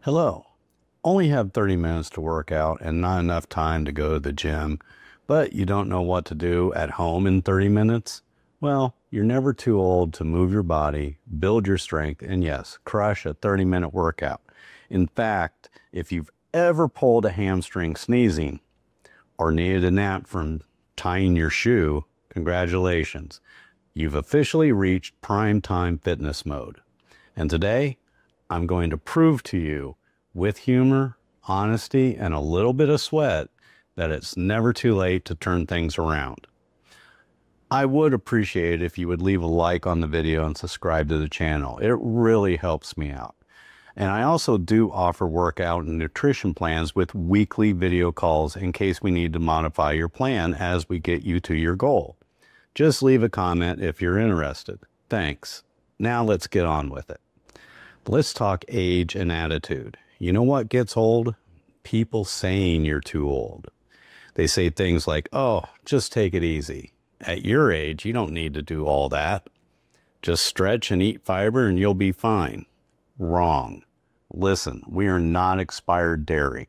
Hello. Only have 30 minutes to work out and not enough time to go to the gym, but you don't know what to do at home in 30 minutes? Well, you're never too old to move your body, build your strength, and yes, crush a 30-minute workout. In fact, if you've ever pulled a hamstring sneezing or needed a nap from tying your shoe, congratulations. You've officially reached prime time fitness mode. And today, I'm going to prove to you with humor, honesty, and a little bit of sweat that it's never too late to turn things around. I would appreciate it if you would leave a like on the video and subscribe to the channel. It really helps me out. And I also do offer workout and nutrition plans with weekly video calls in case we need to modify your plan as we get you to your goal. Just leave a comment if you're interested. Thanks. Now let's get on with it. Let's talk age and attitude. You know what gets old? People saying you're too old. They say things like, oh, just take it easy. At your age, you don't need to do all that. Just stretch and eat fiber and you'll be fine. Wrong. Listen, we are not expired dairy.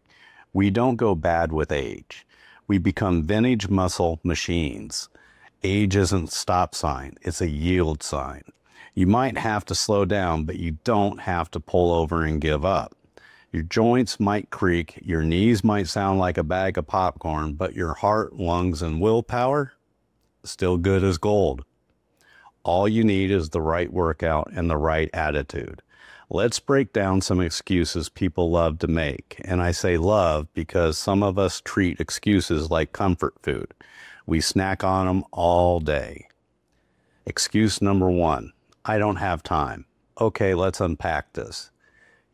We don't go bad with age. We become vintage muscle machines. Age isn't a stop sign, it's a yield sign. You might have to slow down, but you don't have to pull over and give up. Your joints might creak, your knees might sound like a bag of popcorn, but your heart, lungs, and willpower, still good as gold. All you need is the right workout and the right attitude. Let's break down some excuses people love to make. And I say love because some of us treat excuses like comfort food. We snack on them all day. Excuse number one. I don't have time. Okay, let's unpack this.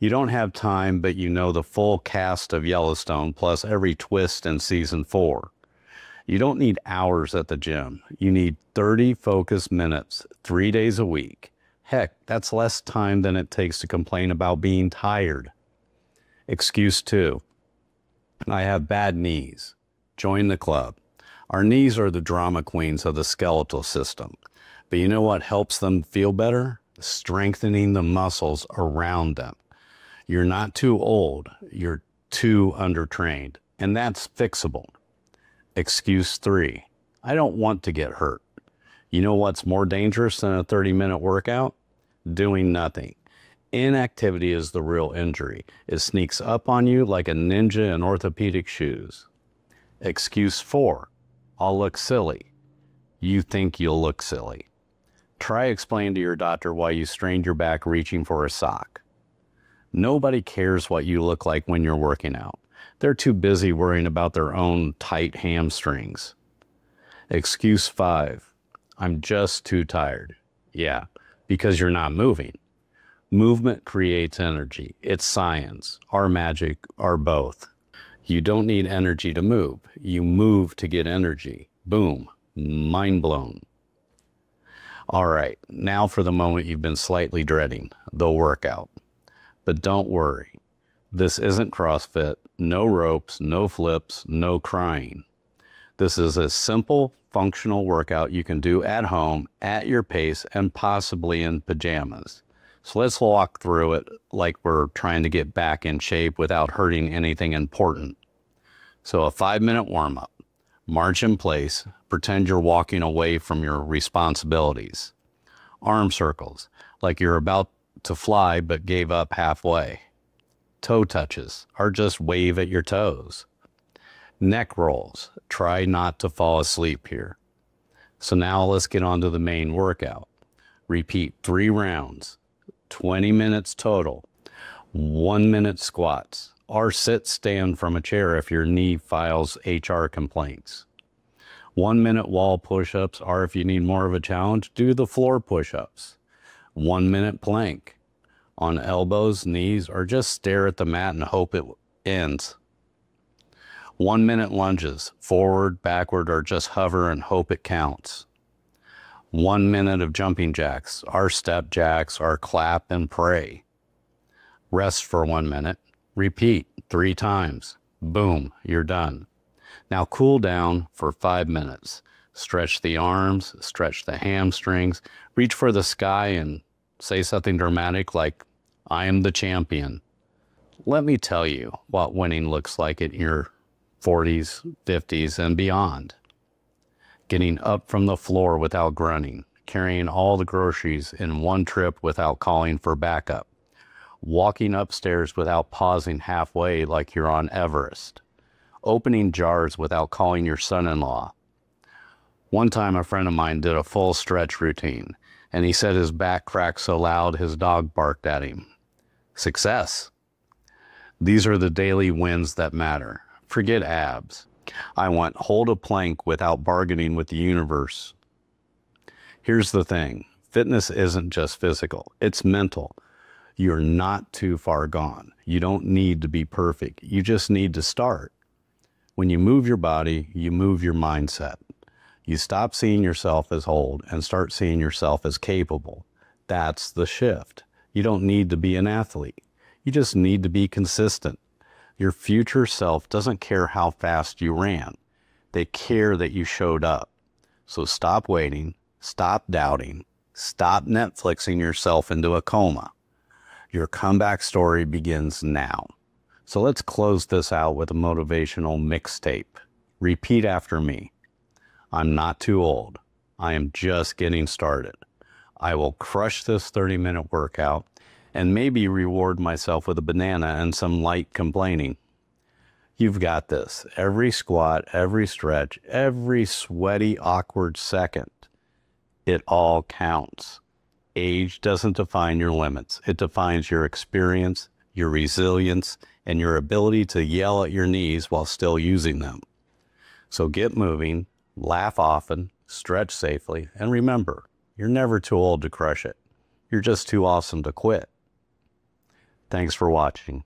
You don't have time, but you know the full cast of Yellowstone plus every twist in season 4. You don't need hours at the gym. You need 30 focused minutes, 3 days a week. Heck, that's less time than it takes to complain about being tired. Excuse 2. I have bad knees. Join the club. Our knees are the drama queens of the skeletal system. But you know what helps them feel better? Strengthening the muscles around them. You're not too old, you're too undertrained, and that's fixable. Excuse 3, I don't want to get hurt. You know what's more dangerous than a 30-minute workout? Doing nothing. Inactivity is the real injury. It sneaks up on you like a ninja in orthopedic shoes. Excuse 4, I'll look silly. You think you'll look silly. Try explaining to your doctor why you strained your back reaching for a sock. Nobody cares what you look like when you're working out. They're too busy worrying about their own tight hamstrings. Excuse 5, I'm just too tired. Yeah, because you're not moving. Movement creates energy. It's science. Our magic are both. You don't need energy to move. You move to get energy. Boom. Mind blown. All right, now for the moment you've been slightly dreading, the workout. But don't worry, this isn't CrossFit, no ropes, no flips, no crying. This is a simple, functional workout you can do at home, at your pace, and possibly in pajamas. So let's walk through it like we're trying to get back in shape without hurting anything important. So a 5-minute warm-up. March in place, pretend you're walking away from your responsibilities. Arm circles, like you're about to fly but gave up halfway. Toe touches, or just wave at your toes. Neck rolls, try not to fall asleep here. So now let's get on to the main workout. Repeat 3 rounds, 20 minutes total, 1 minute squats. Or sit stand from a chair if your knee files HR complaints. 1 minute wall push-ups, or if you need more of a challenge, do the floor push-ups. 1 minute plank on elbows, knees, or just stare at the mat and hope it ends. 1 minute lunges, forward, backward, or just hover and hope it counts. 1 minute of jumping jacks, or step jacks, or clap and pray. Rest for 1 minute. Repeat 3 times. Boom, you're done. Now cool down for 5 minutes. Stretch the arms, stretch the hamstrings, reach for the sky and say something dramatic like, I am the champion. Let me tell you what winning looks like in your 40s, 50s, and beyond. Getting up from the floor without grunting, carrying all the groceries in one trip without calling for backup, walking upstairs without pausing halfway like you're on Everest, opening jars without calling your son-in-law. One time a friend of mine did a full stretch routine, and he said his back cracked so loud his dog barked at him. Success. These are the daily wins that matter. Forget abs. I want hold a plank without bargaining with the universe. Here's the thing. Fitness isn't just physical. It's mental. You're not too far gone. You don't need to be perfect. You just need to start. When you move your body, you move your mindset. You stop seeing yourself as old and start seeing yourself as capable. That's the shift. You don't need to be an athlete. You just need to be consistent. Your future self doesn't care how fast you ran. They care that you showed up. So stop waiting, stop doubting, stop Netflixing yourself into a coma. Your comeback story begins now. So let's close this out with a motivational mixtape. Repeat after me. I'm not too old. I am just getting started. I will crush this 30-minute workout and maybe reward myself with a banana and some light complaining. You've got this. Every squat, every stretch, every sweaty, awkward second, it all counts. Age doesn't define your limits. It defines your experience, your resilience, and your ability to yell at your knees while still using them. So get moving, laugh often, stretch safely, and remember, you're never too old to crush it. You're just too awesome to quit. Thanks for watching.